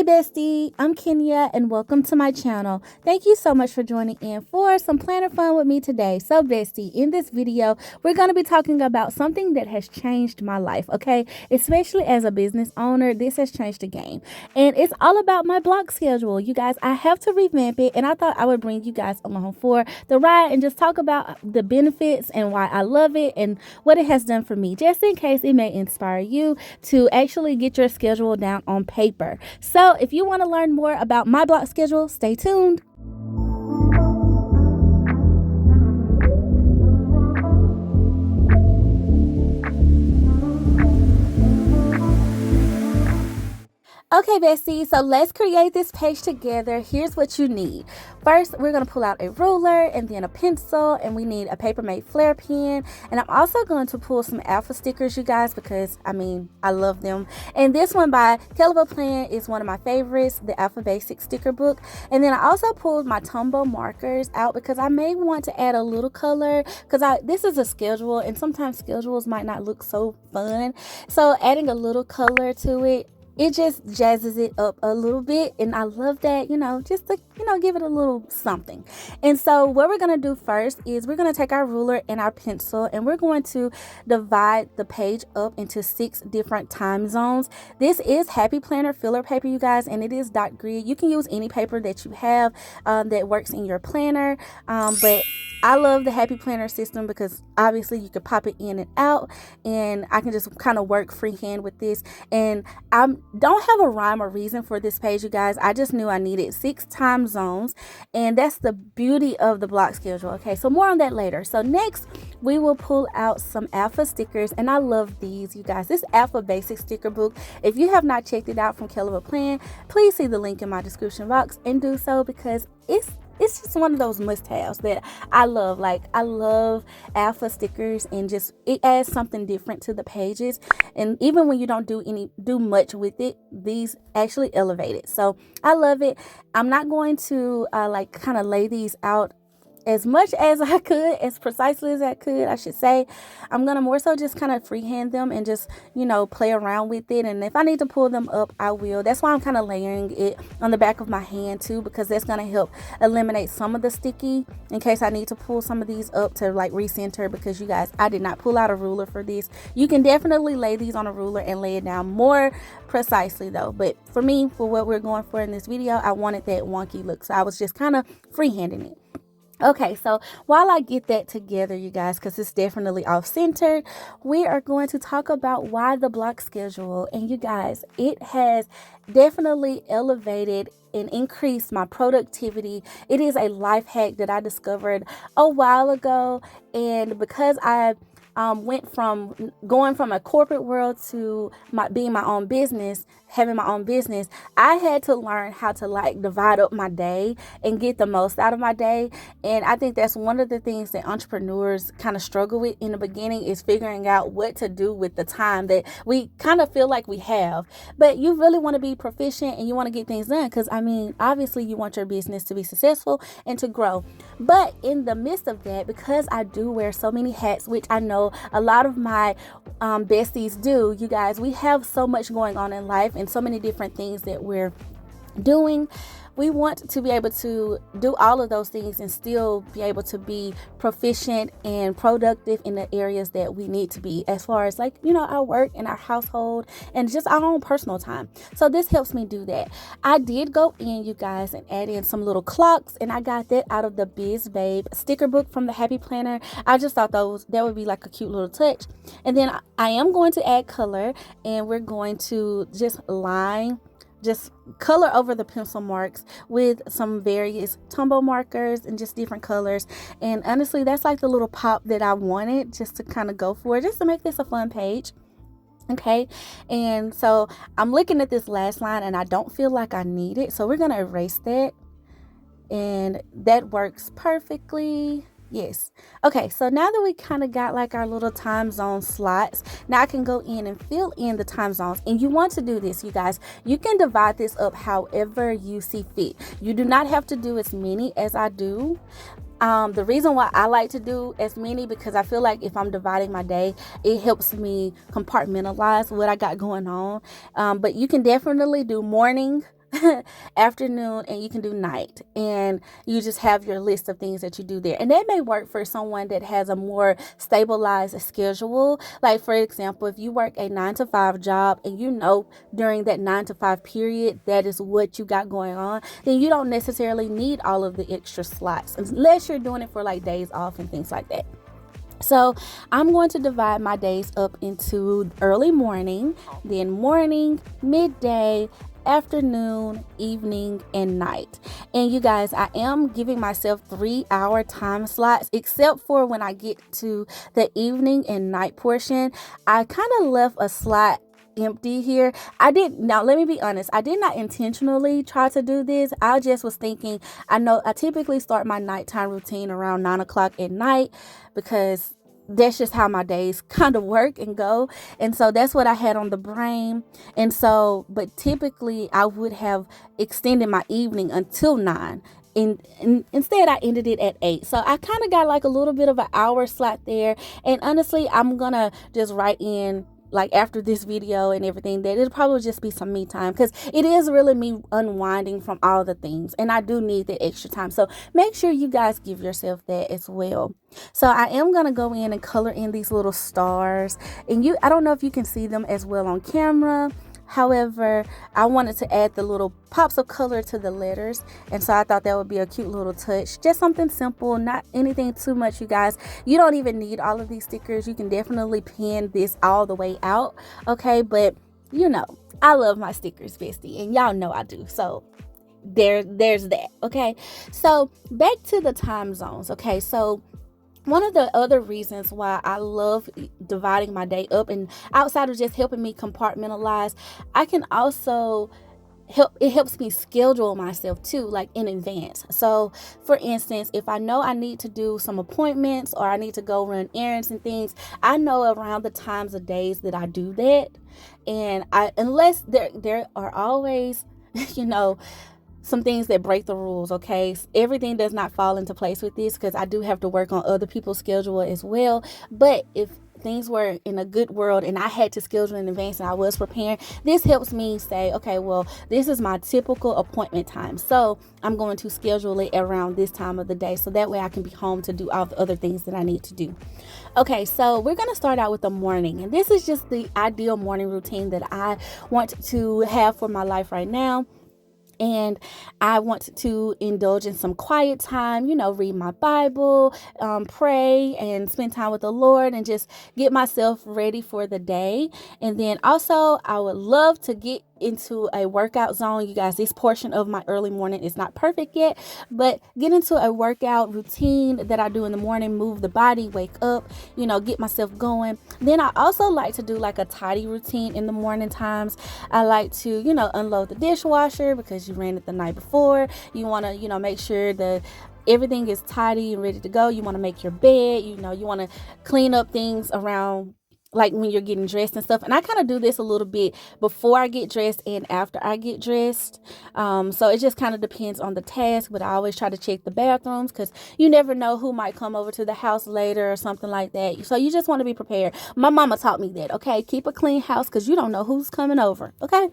bestie, I'm Kenya and welcome to my channel. Thank you so much for joining in for some planner fun with me today. So bestie, in this video, we're going to be talking about something that has changed my life, okay? Especially as a business owner, this has changed the game. And it's all about my block schedule. You guys, I have to revamp it and I thought I would bring you guys along for the ride and just talk about the benefits and why I love it and what it has done for me, just in case it may inspire you to actually get your schedule down on paper. So if you want to learn more about my block schedule, stay tuned. Okay, bestie, so let's create this page together. Here's what you need. First, we're going to pull out a ruler and then a pencil, and we need a Papermate Flare pen. And I'm also going to pull some alpha stickers, you guys, because, I love them. And this one by KELL is one of my favorites, the Alpha Basic sticker book. And then I also pulled my Tombow markers out because I may want to add a little color because this is a schedule, and sometimes schedules might not look so fun. So adding a little color to it, it just jazzes it up a little bit, and I love that, just to, give it a little something. And so what we're going to do first is we're going to take our ruler and our pencil, and we're going to divide the page up into 6 different time zones. This is Happy Planner filler paper, you guys, and it is dot grid. You can use any paper that you have that works in your planner, but I love the Happy Planner system because obviously you can pop it in and out, and I can just kind of work freehand with this. And I don't have a rhyme or reason for this page, you guys. I just knew I needed 6 time zones, and that's the beauty of the block schedule. Okay, so more on that later. So next, we will pull out some alpha stickers, and I love these, you guys. This Alpha Basic sticker book, if you have not checked it out from KELL, please see the link in my description box and do so because it's just one of those must-haves that I love. Like, I love alpha stickers, and just it adds something different to the pages. And even when you don't do much with it, these actually elevate it. So I love it. I'm not going to kind of lay these out as much as I could, as precisely as I could, I should say. I'm going to more so just kind of freehand them and just, play around with it. And if I need to pull them up, I will. That's why I'm kind of layering it on the back of my hand too, because that's going to help eliminate some of the sticky in case I need to pull some of these up to recenter, because you guys, I did not pull out a ruler for this. You can definitely lay these on a ruler and lay it down more precisely though. But for me, for what we're going for in this video, I wanted that wonky look. So I was just kind of freehanding it. Okay, so while I get that together, you guys, because it's definitely off-centered, we are going to talk about why the block schedule. And you guys, it has definitely elevated and increased my productivity. It is a life hack that I discovered a while ago, and because I went from going from a corporate world to being my own business, having my own business, I had to learn how to divide up my day and get the most out of my day. And I think that's one of the things that entrepreneurs kind of struggle with in the beginning, is figuring out what to do with the time that we kind of feel like we have. But you really want to be proficient and you want to get things done because, obviously you want your business to be successful and to grow. But in the midst of that, because I do wear so many hats, which I know a lot of my besties do, you guys, we have so much going on in life and so many different things that we're doing. We want to be able to do all of those things and still be able to be proficient and productive in the areas that we need to be, as far as our work and our household and just our own personal time. So this helps me do that. I did go in, you guys, and add in some little clocks, and I got that out of the Biz Babe sticker book from the Happy Planner. I just thought that would be like a cute little touch. And then I am going to add color, and we're going to just color over the pencil marks with some various Tombow markers and just different colors. And honestly, that's like the little pop that I wanted just to kind of go for, just to make this a fun page. Okay, and so I'm looking at this last line and I don't feel like I need it, so we're going to erase that, and that works perfectly. Yes. Okay, so now that we kind of got our little time zone slots, now I can go in and fill in the time zones. And you want to do this, you guys. You can divide this up however you see fit. You do not have to do as many as I do. The reason why I like to do as many, because I feel like if I'm dividing my day, it helps me compartmentalize what I got going on. But you can definitely do morning, afternoon, and you can do night, and you just have your list of things that you do there. And that may work for someone that has a more stabilized schedule. Like, for example, if you work a 9 to 5 job and you know during that 9 to 5 period that is what you got going on, then you don't necessarily need all of the extra slots unless you're doing it for like days off and things like that. So I'm going to divide my days up into early morning, then morning, midday, afternoon, evening, and night. And you guys, I am giving myself 3-hour time slots, except for when I get to the evening and night portion. I kind of left a slot empty here. Now let me be honest, I did not intentionally try to do this. I just was thinking, I know I typically start my nighttime routine around 9 o'clock at night, because that's just how my days kind of work and go. And so that's what I had on the brain. And so, but typically I would have extended my evening until 9. And instead I ended it at 8. So I kind of got like a little bit of an hour slot there. And honestly, I'm gonna just write in, like, after this video and everything, that it'll probably just be some me time, because it is really me unwinding from all the things, and I do need the extra time. So make sure you guys give yourself that as well. So I am going to go in and color in these little stars, and I don't know if you can see them as well on camera. However, I wanted to add the little pops of color to the letters, and so I thought that would be a cute little touch. Just something simple, not anything too much, you guys. You don't even need all of these stickers. You can definitely pin this all the way out, okay? But you know, I love my stickers, bestie, and y'all know I do. So there's that, okay? So back to the time zones, okay? So one of the other reasons why I love dividing my day up, and outside of just helping me compartmentalize, I can also it helps me schedule myself too, like in advance. So for instance, if I know I need to do some appointments or I need to go run errands and things, I know around the times of days that I do that. And unless there are always some things that break the rules, okay? Everything does not fall into place with this, because I do have to work on other people's schedule as well. But if things were in a good world and I had to schedule in advance and I was prepared, this helps me say, okay, well, this is my typical appointment time, so I'm going to schedule it around this time of the day, so that way I can be home to do all the other things that I need to do. Okay, so we're going to start out with the morning, and this is just the ideal morning routine that I want to have for my life right now. And I want to indulge in some quiet time, read my Bible, pray, and spend time with the Lord, and just get myself ready for the day. And then also, I would love to get into a workout zone. You guys, this portion of my early morning is not perfect yet, but get into a workout routine that I do in the morning, move the body, wake up, get myself going. Then I also like to do like a tidy routine in the morning times. I like to, unload the dishwasher, because you ran it the night before. You want to, make sure that everything is tidy and ready to go. You want to make your bed, you want to clean up things around, like when you're getting dressed and stuff. And I kind of do this a little bit before I get dressed and after I get dressed. So it just kind of depends on the task, but I always try to check the bathrooms, because you never know who might come over to the house later or something like that. So you just want to be prepared. My mama taught me that, okay? Keep a clean house, because you don't know who's coming over, okay?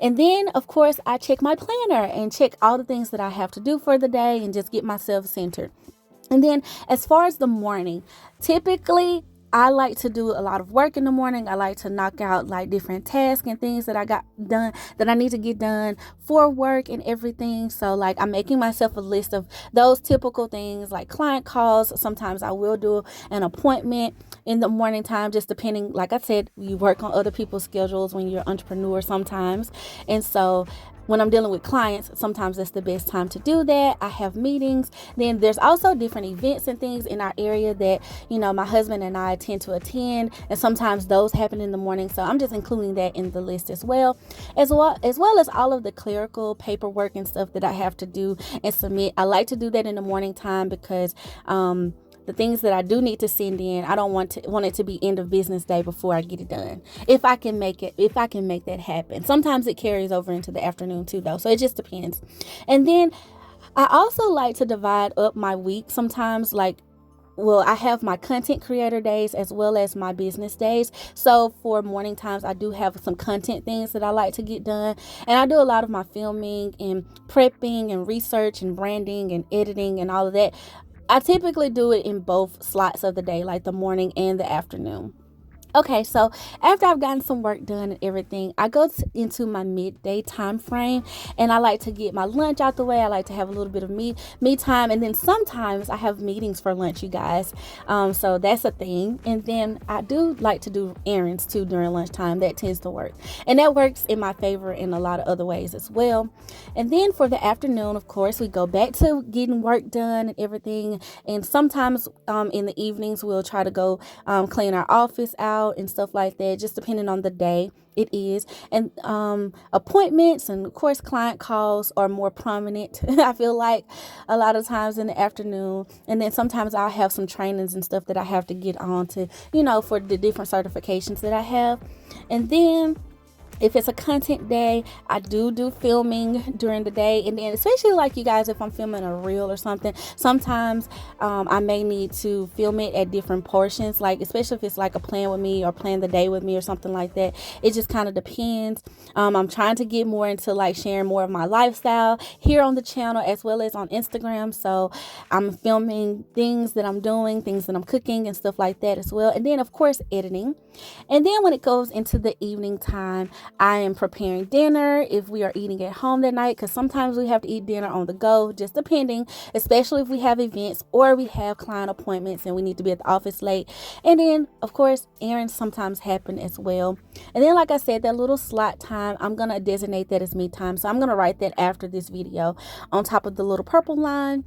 And then, of course, I check my planner and check all the things that I have to do for the day and just get myself centered. And then as far as the morning, typically I like to do a lot of work in the morning. I like to knock out like different tasks and things that I got done, that I need to get done for work and everything. So like, I'm making myself a list of those typical things, like client calls. Sometimes I will do an appointment in the morning time, just depending, like I said, you work on other people's schedules when you're an entrepreneur sometimes. And so when I'm dealing with clients, sometimes that's the best time to do that. I have meetings. Then there's also different events and things in our area that, my husband and I tend to attend. And sometimes those happen in the morning. So I'm just including that in the list as well as all of the clerical paperwork and stuff that I have to do and submit. I like to do that in the morning time, because the things that I do need to send in, I don't want it to be end of business day before I get it done. If I can make that happen. Sometimes it carries over into the afternoon too, though. So it just depends. And then I also like to divide up my week sometimes, like well, I have my content creator days as well as my business days. So for morning times, I do have some content things that I like to get done. And I do a lot of my filming and prepping and research and branding and editing and all of that. I typically do it in both slots of the day, like the morning and the afternoon. Okay, so after I've gotten some work done and everything, I go into my midday time frame, and I like to get my lunch out the way. I like to have a little bit of me time, and then sometimes I have meetings for lunch, you guys. So that's a thing. And then I do like to do errands too during lunchtime. That tends to work, and that works in my favor in a lot of other ways as well. And then for the afternoon, of course, we go back to getting work done and everything. And sometimes in the evenings, we'll try to go clean our office out and stuff like that, just depending on the day it is. And appointments and of course client calls are more prominent I feel like a lot of times in the afternoon. And then sometimes I'll have some trainings and stuff that I have to get on to, for the different certifications that I have. And then if it's a content day, I do filming during the day. And then especially like you guys, if I'm filming a reel or something, sometimes I may need to film it at different portions, like especially if it's like a plan with me or plan the day with me or something like that. It just kind of depends. I'm trying to get more into like sharing more of my lifestyle here on the channel as well as on Instagram. So I'm filming things that I'm doing, things that I'm cooking and stuff like that as well. And then of course editing. And then when it goes into the evening time, I am preparing dinner if we are eating at home that night, because sometimes we have to eat dinner on the go, just depending, especially if we have events or we have client appointments and we need to be at the office late. And then, of course, errands sometimes happen as well. And then, like I said, that little slot time, I'm going to designate that as me time. So I'm going to write that after this video on top of the little purple line.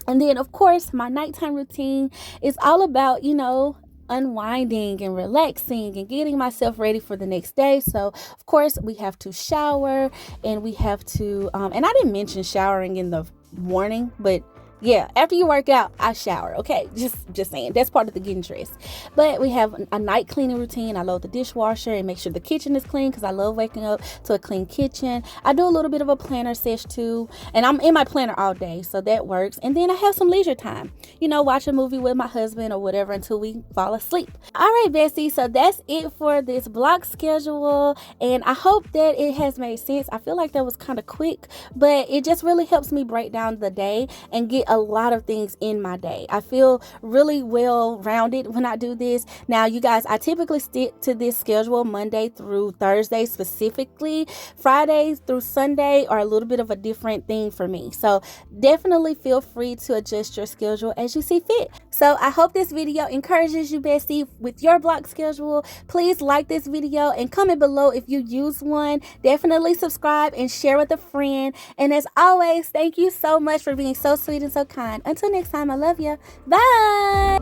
And then, of course, my nighttime routine is all about, unwinding and relaxing and getting myself ready for the next day. So of course we have to shower, and we have to and I didn't mention showering in the morning, but yeah, after you work out, I shower. Okay, just saying, that's part of the getting dressed. But we have a night cleaning routine. I load the dishwasher and make sure the kitchen is clean, because I love waking up to a clean kitchen. I do a little bit of a planner sesh too, and I'm in my planner all day, so that works. And then I have some leisure time, watch a movie with my husband or whatever until we fall asleep. All right, Bessie, so that's it for this block schedule, and I hope that it has made sense. I feel like that was kind of quick, but it just really helps me break down the day and get a lot of things in my day. I feel really well rounded when I do this. Now, you guys, I typically stick to this schedule Monday through Thursday specifically. Fridays through Sunday are a little bit of a different thing for me. So definitely feel free to adjust your schedule as you see fit. So I hope this video encourages you, Bessie, with your block schedule. Please like this video and comment below if you use one. Definitely subscribe and share with a friend. And as always, thank you so much for being so sweet and so kind. Until next time, I love you. Bye.